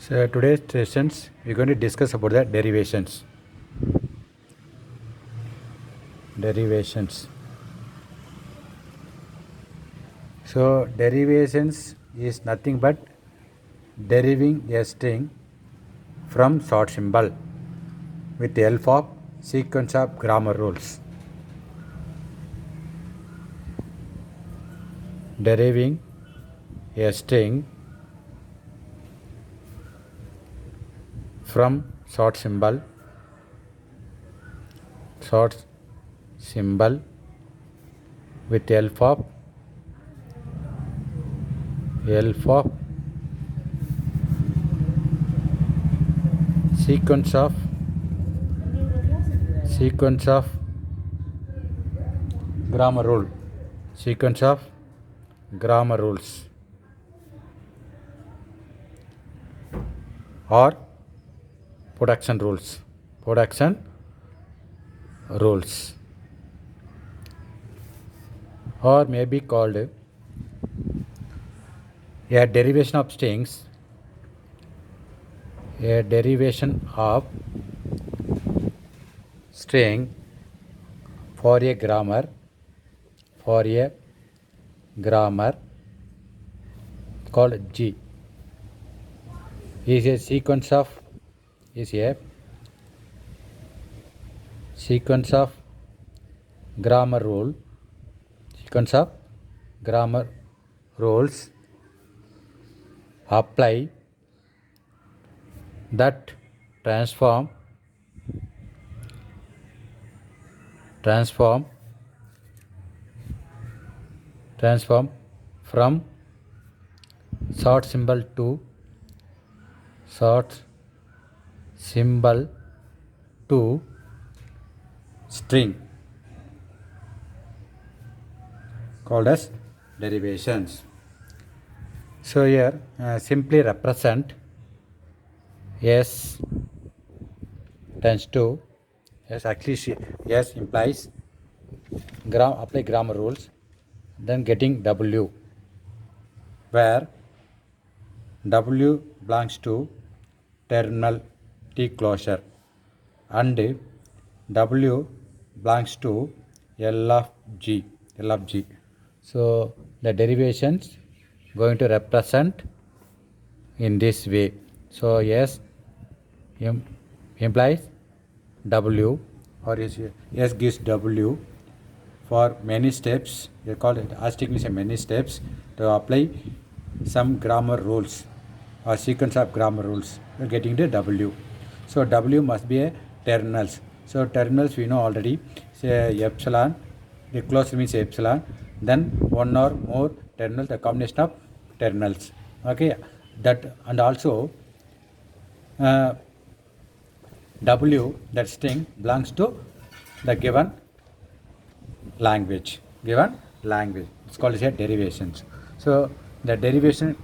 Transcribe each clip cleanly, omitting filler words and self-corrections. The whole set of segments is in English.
So today's sessions we're going to discuss about the derivations. Derivations. So derivations is nothing but deriving a string from short symbol with the help of sequence of grammar rules. Deriving a string from short symbol with help of sequence of grammar rule sequence of grammar rules or production rules or may be called a derivation of strings, a derivation of string for a grammar called G is a sequence of grammar rule sequence of grammar rules apply that transform from short symbol to string called as derivations. So here simply represent S tends to S implies apply grammar rules, then getting W, where W belongs to terminal T closure and W belongs to L of G. So the derivations going to represent in this way. So S implies W, or S gives W for many steps. They call it asterisk many steps to apply some grammar rules or sequence of grammar rules. You're getting the W. So W must be a terminals. So terminals we know already. Say epsilon, the close means epsilon. Then one or more terminals, the combination of terminals. Okay, that and also W, that string belongs to the given language. It's called as a derivations. So the derivation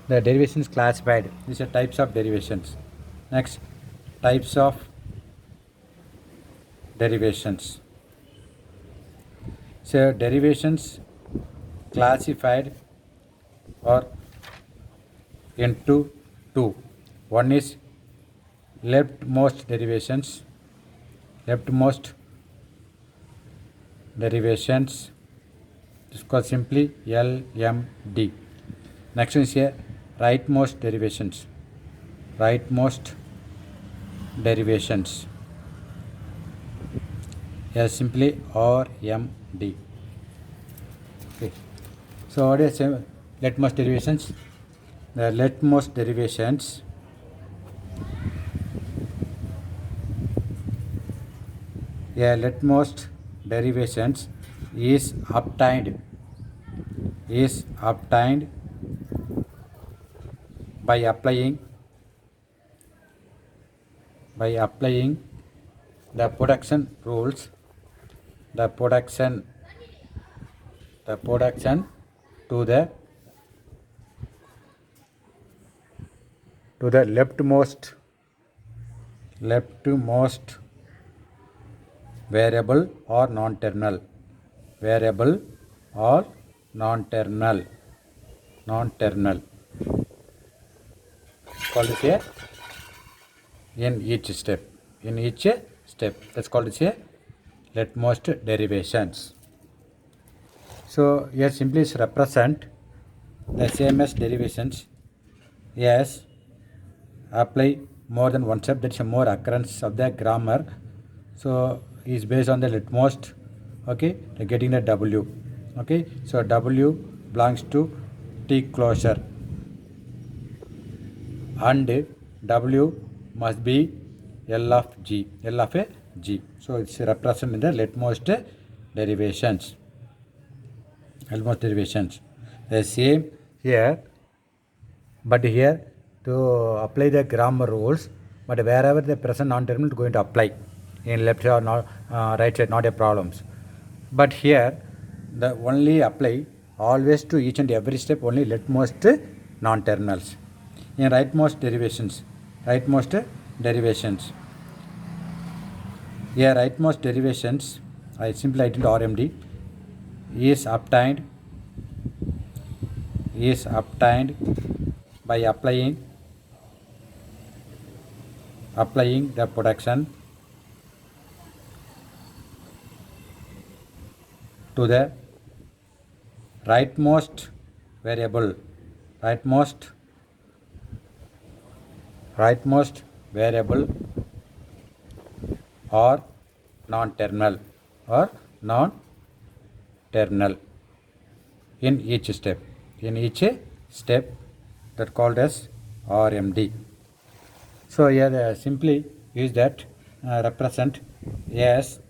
is classified. These are types of derivations. Next, types of derivations. So derivations classified or into two. One is leftmost derivations. It's called simply LMD. Next one is here rightmost derivations. Here simply RMD. Okay. So what is leftmost derivations? The leftmost derivations is obtained by applying the production rules to the leftmost variable or non-terminal. called as a in each step. In each step, that's called as a leftmost derivations. So here simply is represent the same as derivations. Yes, apply more than one step. That's a more occurrence of the grammar. So is based on the leftmost. Okay, getting the W. Okay, so W belongs to T closure, and W must be L of G, L of a G. So it's represented in the leftmost derivations. Leftmost derivations. The same here, but here to apply the grammar rules, but wherever the present non-terminal is going to apply in left or not, right side, not a problems. But here the only apply always to each and every step only leftmost non-terminals. In rightmost derivations, here rightmost derivations, I simply write into RMD, is obtained by applying the production to the rightmost variable, or non-terminal in each step, that called as RMD. So here simply use that represent as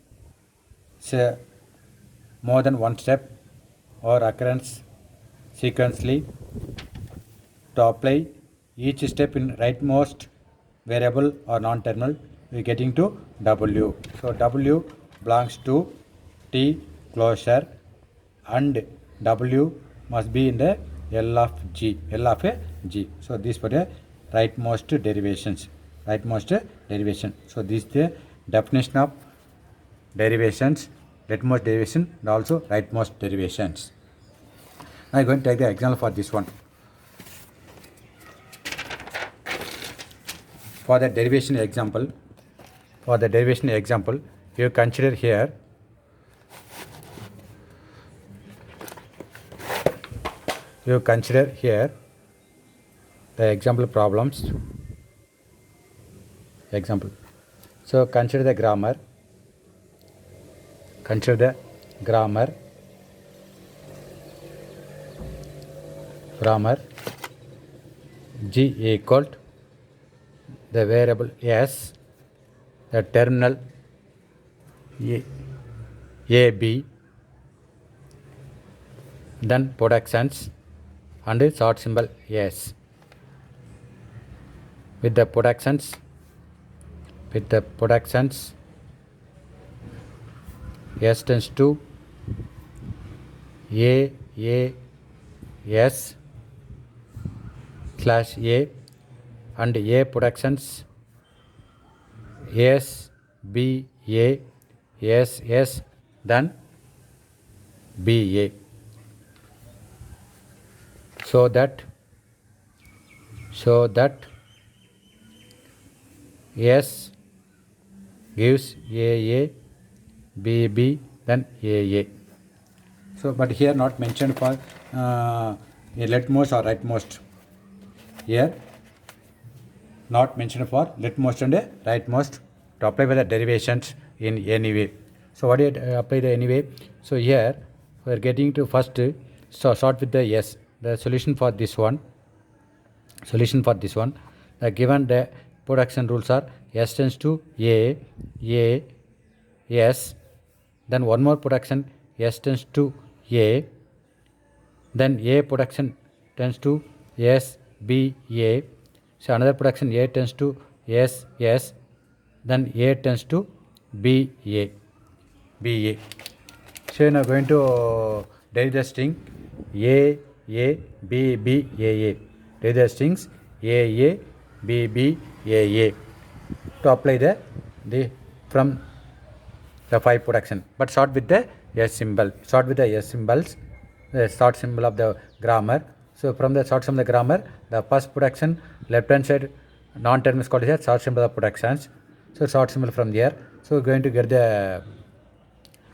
say, more than one step or occurrence sequentially to apply each step in rightmost variable or non-terminal, we are getting to W. So W belongs to T closure, and W must be in the L of a G. So these were the rightmost derivation. So this is the definition of derivations, leftmost derivation and also rightmost derivations. I am going to take the example for this one. For the derivation example, you consider here the example problems. So consider the grammar. G equal to the variable S, the terminal AB, then productions and short symbol S. With the productions S tends to S slash A, and A productions S B A S S, then B A, so that S gives A B B, then A. So but here not mentioned for leftmost or rightmost. Here not mentioned for leftmost and rightmost to apply by the derivations in any way. So what do you apply the anyway? So here we are getting to first start with the S. The solution for this one, the given the production rules are S tends to A S, then one more production S tends to A, then A production tends to S B A, so another production A tends to S S, then A tends to B A. So now going to derive the string A B B A. Derive the strings A B B A to apply the from the 5 production, but start with the S symbol. The start symbol of the grammar. So from the start from the grammar, the first production left hand side non-term is called as a short symbol of productions. So short symbol from here. So we're going to get the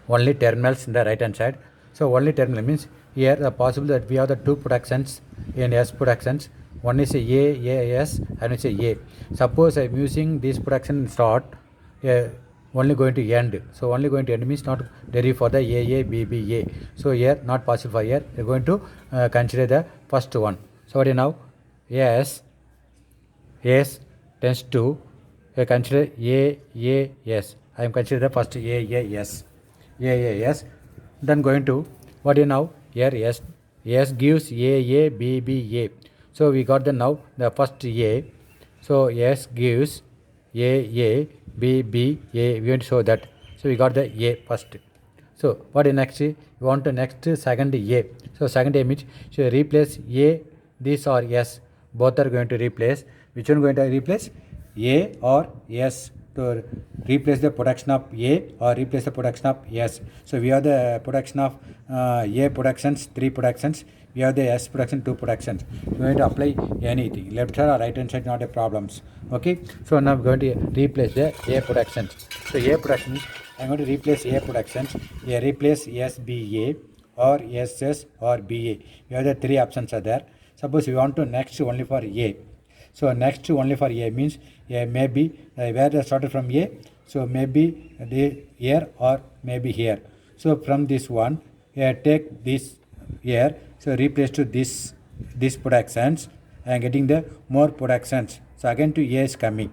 only terminals in the right hand side. So only terminal means here the possible that we have the two productions in S productions. One is a S and it's a. Suppose I'm using this production start, only going to end. So only going to end means not derive for the A, B, B, A. So here not possible for here. We're going to consider the first one. So what do you now? S tends to consider S. I am consider the first S. Then going to what do you now? Here S gives A, B, B, A. So we got the now the first A. So S gives A, B, B, A. We want to show that. So we got the A first. So what is next? We want to next second A. So second A means should replace A, this or S. Both are going to replace. Which one going to replace? A or S to replace the production of A or replace the production of S. So we have the production of A productions, 3 productions. We have the S production, 2 productions. We are going to apply anything. Left side or right hand side, not a problems. Okay. So now I'm going to replace the A productions. So A productions, I'm going to replace A productions. Replace SBA or SS or BA. We have the 3 options are there. Suppose we want to next only for A. So next only for A means maybe where they started from A. So maybe they here or maybe here. So from this one, take this here. So replace to this productions and getting the more productions. So again to A is coming.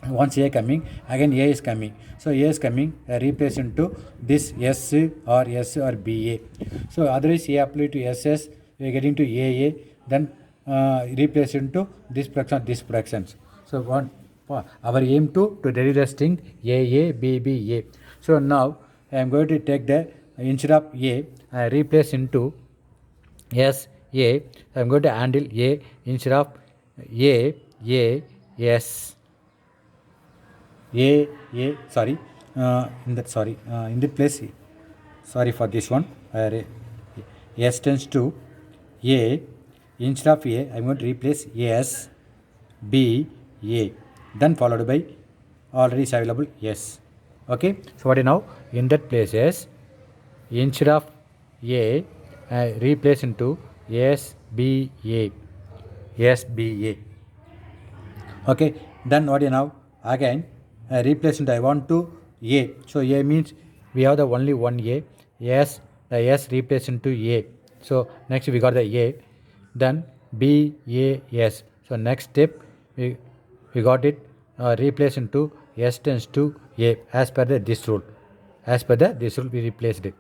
Once A coming, again A is coming. So A is coming, replace into this S or BA. So otherwise A apply to SS, we are getting to AA, then replace into this productions. So one our aim to derive the string A, B, B, A. So now I am going to take the instead of A, replace into S, A. I am going to handle A instead of A, S. In that place, sorry for this one. S tends to A. Instead of A, I am going to replace S, B, A. Then followed by already is available S. Okay. So what is now? In that places, instead of A, replace into S, B, A. Okay. Then what is now? Again, replace into I want to A. So A means we have the only one A. S, the S replace into A. So next we got the A. Then B, A, S. So next step we got it replace into S tends to A as per this rule. As per this rule we replaced it.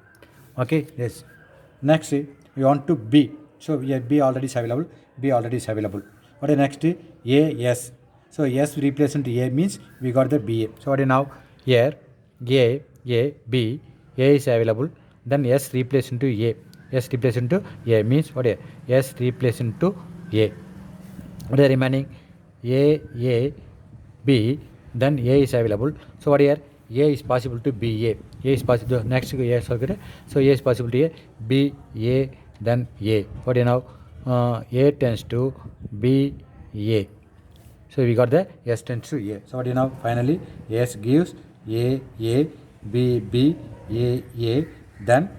Okay. Yes. Next we want to B. So B already is available. What is next? A, S. So S replace into A means we got the BA. So what is now? Here A, B, A is available. Then S replace into A. S replace into A means what? S replace into A. What is remaining? A, B. Then A is available. So what here? A is possible to B A. A is possible. Next A. So A is possible to A. B A. Then A. What is now? A tends to B A. So we got the S tends to A. So what is now? Finally S gives A, B, B, A. Then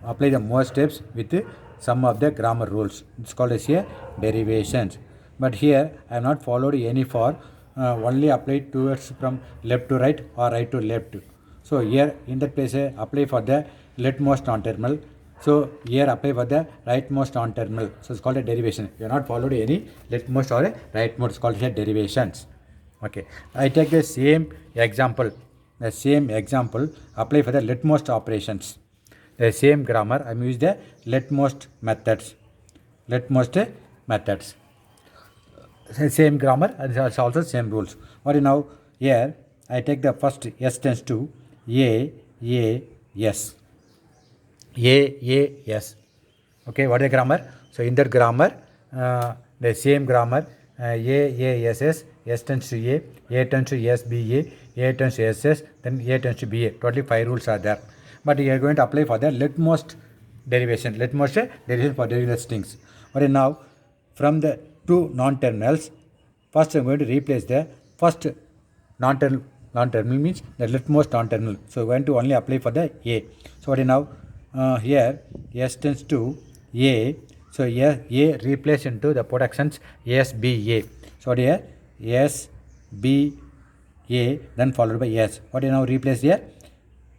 apply the more steps with some of the grammar rules. It's called as a derivations. But here I have not followed any for only applied towards from left to right or right to left. So here in that place apply for the leftmost non-terminal. So here apply for the rightmost non-terminal. So it's called a derivation. You have not followed any leftmost or rightmost. It's called a derivations. Okay. I take the same example. Apply for the leftmost operations. The same grammar. I use the leftmost methods. Same grammar and also same rules. What is now? Here I take the first S tends to A, S. A, S. Okay, what is the grammar? So in that grammar, the same grammar, A, S, S tends to A tends to S, B, A tends to SS, then A tends to B, A. Totally 5 rules are there. But you are going to apply for the leftmost derivation for derivation strings. What is now? from the two non-terminals. First I'm going to replace the first non-terminal means the leftmost non-terminal. So we're going to only apply for the A. So what is now here S tends to A. So here A replace into the productions SBA. So what here SBA then followed by S. What is now replace here?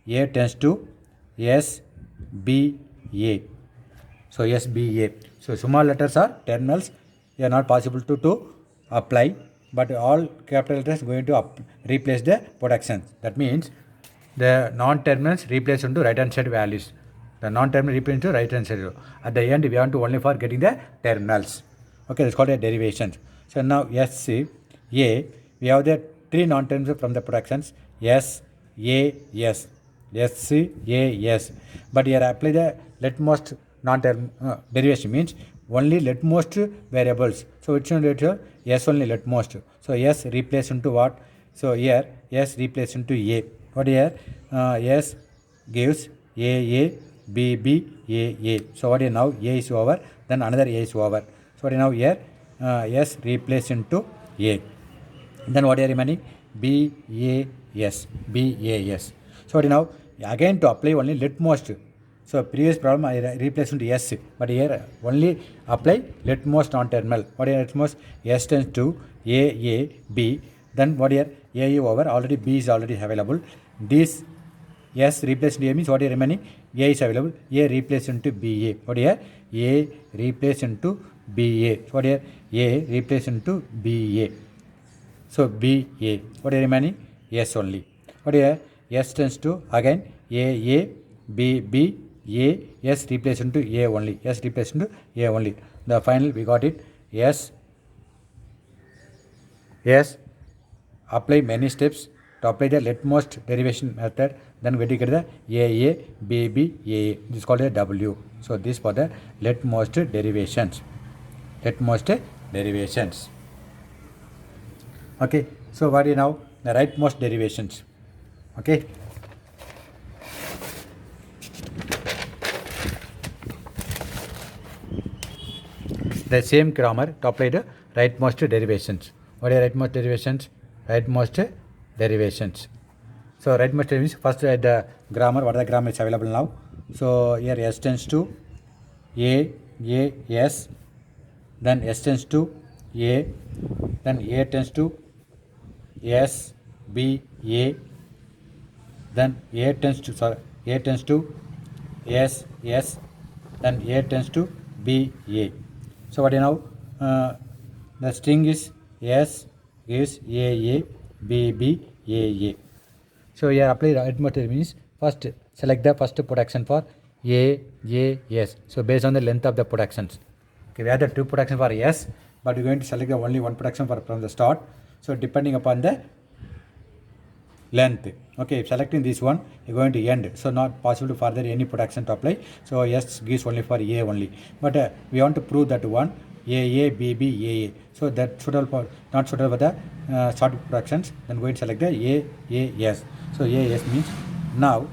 A tends to SBA. So SBA. So small letters are terminals. They are not possible to apply, but all capital letters going to replace the productions. That means the non-terminals replace into right hand side values. The non-terminal replace into right hand side. At the end we want to only for getting the terminals. Okay, that's called a derivation. So now SCA, we have the three non-terminals from the productions S, A, S. SC, A, S. But here apply the leftmost non-term derivation means only leftmost variables. So it's on later S only leftmost. So S replace into what? So here S replace into A. What here? S gives A, B, B, A. So what is now A is over, then another A is over. So what is now here? S replace into A. Then what is remaining? B, A, S. B, A, S. So what is now? Again to apply only leftmost. So previous problem I replaced into S, but here only apply leftmost non-terminal. What is leftmost? S tends to A, B. Then what here? A over, already B is already available. This S replaced A means what is remaining? A is available. A replaced into BA. What here? A replaced into BA. So what here? A replaced into BA. So BA. What is remaining? S only. What here? S tends to again A, B, B, A, S replaced into A only. S replaced into A only. The final we got it. S apply many steps to apply the leftmost derivation method. Then we get the A, B, B, A. This is called a W. So this for the leftmost derivations. Leftmost derivations. Okay. So what is now the rightmost derivations? Okay. The same grammar to apply the rightmost derivations. What are rightmost derivations? Rightmost derivations. So rightmost derivations, first the grammar, what are the grammar is available now. So here S tends to A, S, then S tends to A, then A tends to S, B, A, then A tends to S, then A tends to B, A. So what is now? The string is S gives A, B, B, A. So here apply rightmost means first select the first production for A, S. So based on the length of the productions. Okay, we have the two production for S, but we're going to select only one production from the start. So depending upon the length. Okay, selecting this one, you're going to end. So not possible to further any production to apply. So S gives only for A only. But we want to prove that one A, B, B, A. So that suitable for not suitable for the short productions. Then going to select the A, S. So A, S means now.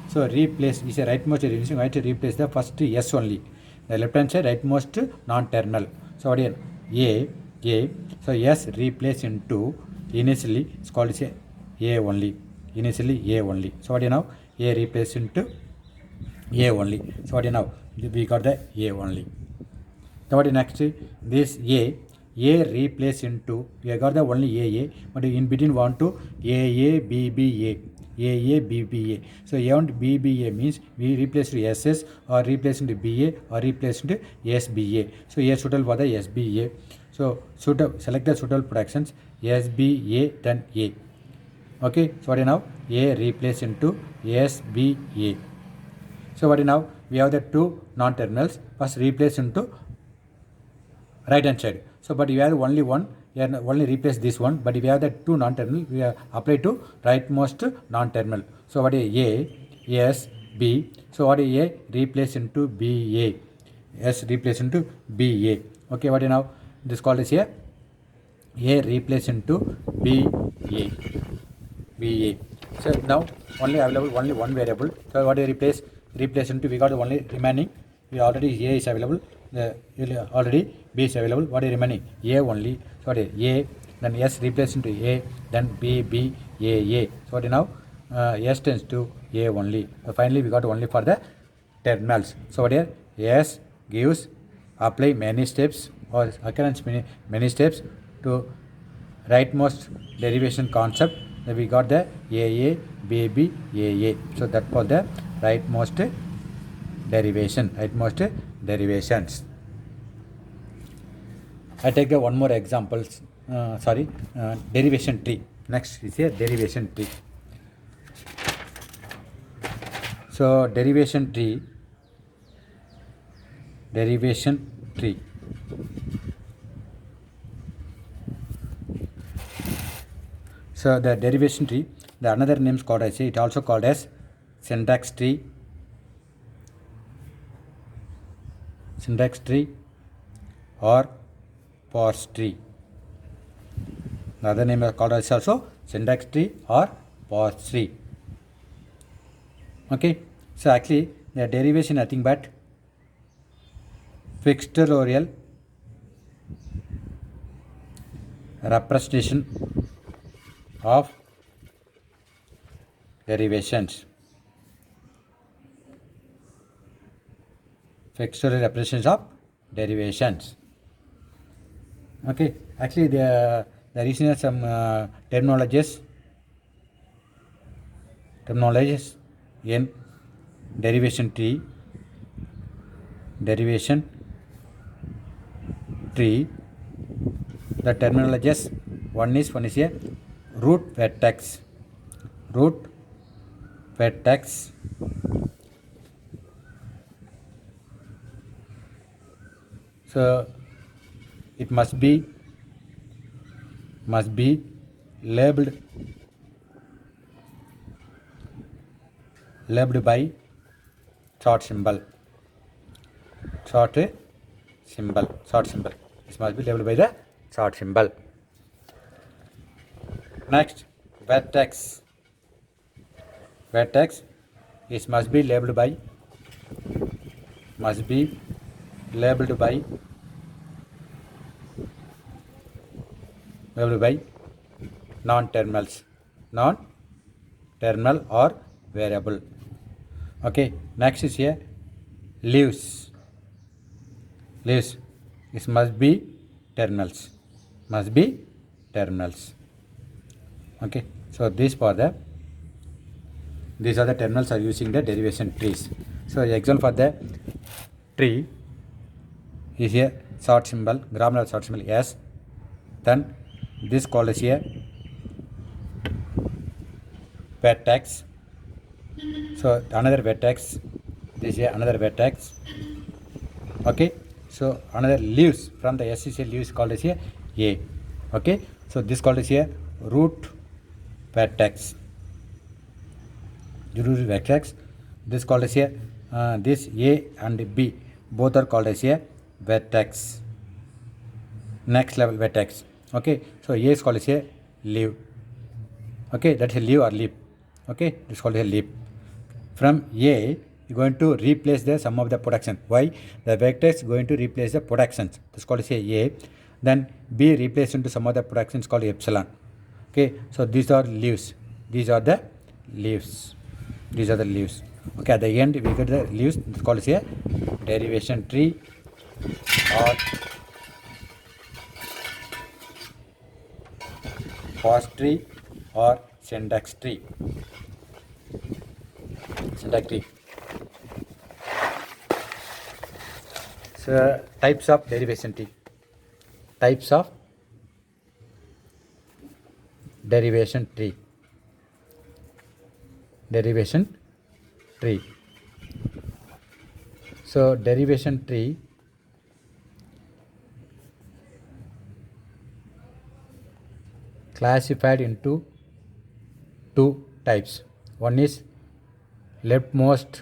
So replace is a rightmost derivation. We have to replace the first S only. The left hand side rightmost non-terminal. So what is A. So S replace into initially it's called A only. Initially A only. So what is now? A replace into A only. So what is now? We got the A only. Now what is next? This A replace into, we got the only A, but in between want to A, B, B, A. A, B, B, A. So A and B, B, A means we replace to SS or replace into BA or replace into SBA. So A suitable for the SBA. So select the suitable productions SBA then A. Okay, so what is now? A replace into SBA. So what is now? We have the two non-terminals. First replace into right hand side. So but you have only one. You only replace this one. But if you have the two non-terminal, we apply to rightmost non-terminal. So what is A, S, B. So what is A? Replace into BA. S replace into BA. Okay, what is now? This called as A replace into BA. So now only available only one variable. So what do you replace? Replace into, we got only remaining. We already A is available. already B is available. What is remaining? A only. So A, then S replaced into A, then B, B, A. So what is now? S tends to A only. So finally we got only for the terminals. So what here? S gives apply many steps or occurrence many steps to rightmost derivation concept. Then we got the AA, BB, AA. So that for the rightmost derivations. I take the one more examples. Derivation tree. Next is a derivation tree. So derivation tree. So the derivation tree, the another name is called as, it also called as syntax tree, or parse tree. The other name is called as also syntax tree or parse tree. Okay, so actually the derivation nothing but pictorial representation of derivations. Pictorial representations of derivations. Okay, actually there is some terminologies in derivation tree. The terminologies, one is a root vertex. So it must be labeled by short symbol. It must be labeled by the short symbol. Next, vertex. It must be labeled by non-terminal or variable. Okay, next is here leaves. It must be terminals. Okay, so these are the terminals are using the derivation trees. So example for the tree is a short symbol, grammar short symbol S. Then this called as a vertex. So another vertex. This is another vertex. Okay. So another leaves from the S is a leaves called as a. Okay. So this called as a root vertex. This called as a this A and B both are called as a vertex. Next level vertex. Okay. So A is called as a leaf. Okay, that's a leaf or leaf. Okay, it's called a leaf. From A, you're going to replace the sum of the production. Why? The vector is going to replace the productions. That's called as A. Then B replaced into some of the productions called epsilon. Okay, so these are leaves. These are the leaves. Okay, at the end we get the leaves. It's called as a derivation tree or parse tree or syntax tree. So types of derivation tree. Derivation tree. So derivation tree classified into two types. One is leftmost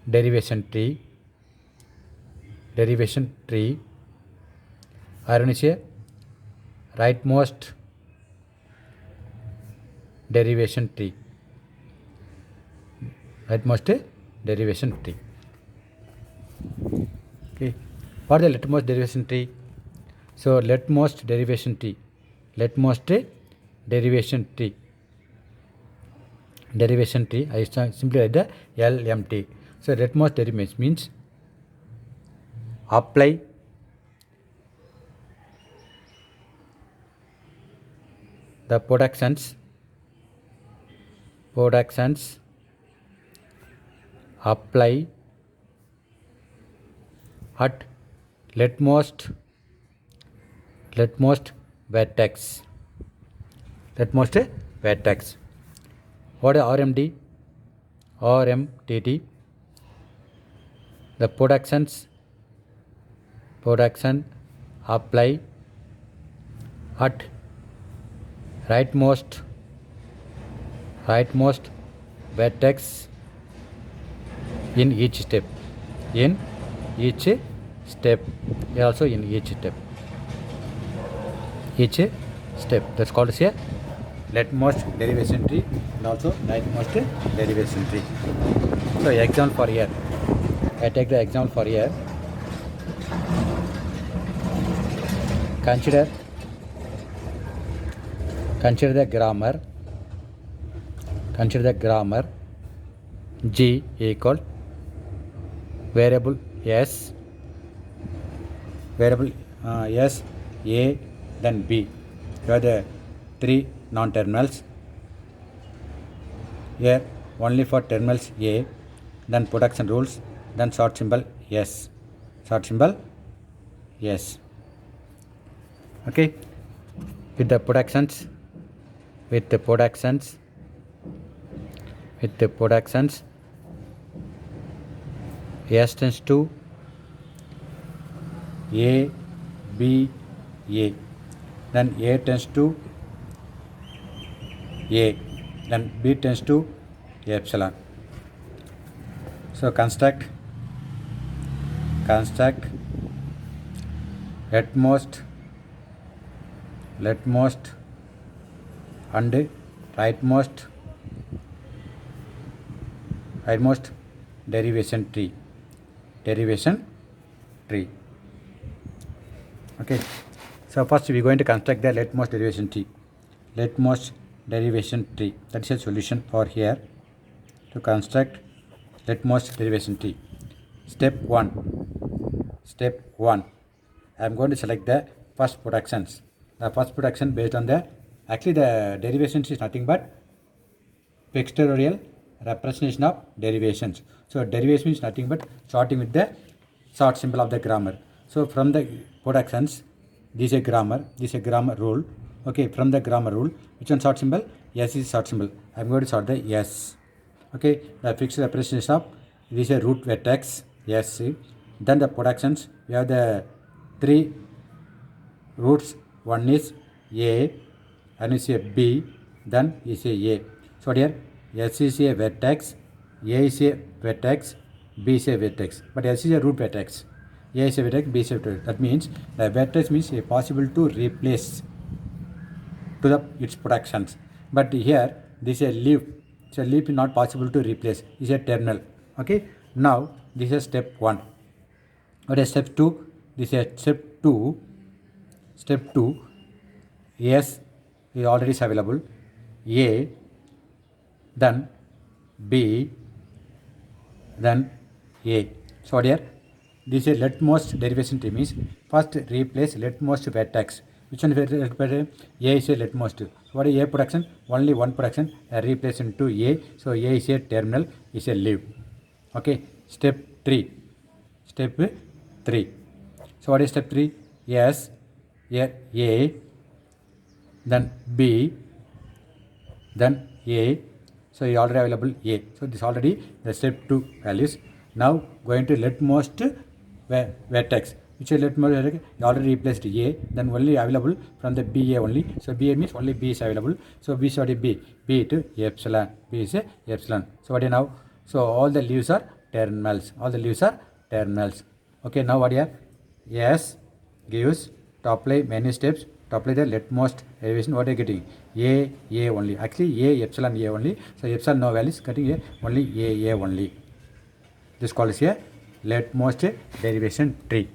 derivation tree, or one is a rightmost derivation tree. What is the leftmost derivation tree? So leftmost derivation tree. Leftmost derivation tree. Derivation tree. I simply write the LMT. So leftmost derivation means apply the productions apply at leftmost vertex. What is RMD? RMTT. The production apply at rightmost vertex in each step. Also in each step. That's called as a leftmost derivation tree and also rightmost derivation tree. So example for here. I take the example for here. Consider the grammar G equal variable S A then B. You have the three non-terminals. Here only for terminals A, then production rules, then short symbol S. Okay, with the productions S tends to A, B, A, then A tends to A, then B tends to epsilon. So construct leftmost and rightmost derivation tree. Okay, so first we are going to construct the leftmost derivation tree. That is a solution for here to construct leftmost derivation tree. Step 1. I am going to select the first productions. The first production based on the derivations is nothing but pictorial representation of derivations. So derivation is nothing but starting with the short symbol of the grammar. So from the productions, this is a grammar rule. Okay, from the grammar rule, which one short symbol? S is short symbol. I am going to sort the S. Okay, the fixed representation of this is a root vertex S. Then the productions, we have the three roots. One is A, and is a B, then is a. So here S is a vertex, A is a vertex, B is a vertex. But S is a root vertex, A is a vertex, B is a vertex. That means the vertex means a possible to replace to its productions. But here this is a leaf. So leaf is not possible to replace. This is a terminal. Okay. Now this is step 1. What is step 2? This is step 2. S is already available. A, then B, then A. So here this is leftmost derivation tree means first replace leftmost vertex. Which one is A is a leftmost. What is A production? Only one production replace into A. So A is a terminal, is a leaf. Okay. Step 3. So what is step 3? Yes. Here A, then B, then A. So you already available A. So this already the step 2 values. Now going to leftmost vertex. Which is leftmost vertex? You already replaced A. Then only available from the BA only. So BA means only B is available. So B is what is B? B to epsilon. B is a epsilon. So what is now? So all the leaves are terminals. Okay. Now what here? S gives to apply many steps. To apply the leftmost derivation, what are you getting? A only. Actually A epsilon A only. So epsilon no values, getting A only A only. This called is a leftmost derivation tree.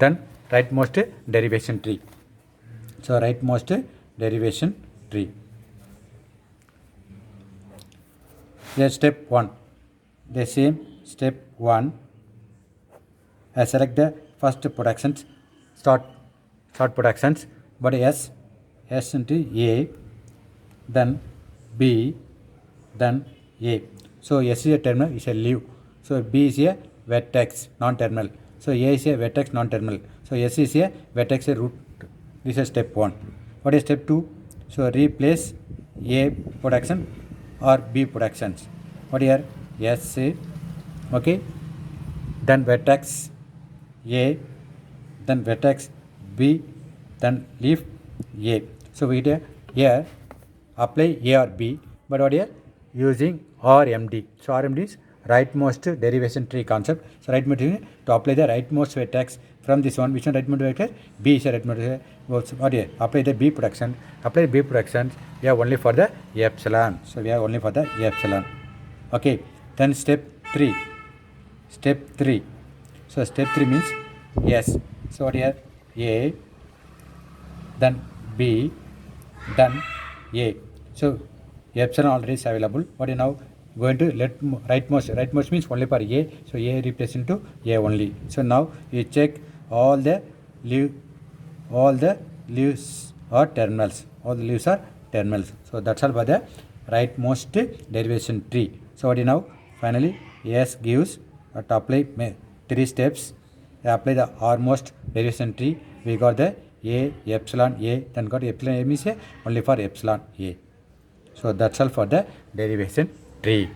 then rightmost derivation tree. So rightmost derivation tree. Here step 1. The same step 1. I select the first productions, start productions, but S into A, then B, then A. So S is a terminal, is a leaf. So B is a vertex, non-terminal. So A is a vertex, non-terminal. So S is a vertex, a root. This is step 1. What is step 2? So replace A production or B productions. What here? S, okay, then vertex A, then vertex B, then leaf A. So we here apply A or B, but what here? Using RMD. So RMD is rightmost derivation tree concept. So rightmost to apply the rightmost vertex from this one. Which one rightmost vertex? B is a rightmost. What here? Apply the B production. Apply B production. We have only for the epsilon. So we have only for the epsilon. Okay. Then step 3. Step 3. So step 3 means yes. So what here? A, then B, then A. So epsilon already is available. What you now going to let rightmost means only for A. So A replace into A only. So now you check all the leaves are terminals. All the leaves are terminals. So that's all for the rightmost derivation tree. So what you now finally S gives to apply 3 steps. Apply the R-most derivation tree. We got the A, epsilon A, then got epsilon A means only for epsilon A. So that's all for the derivation tree.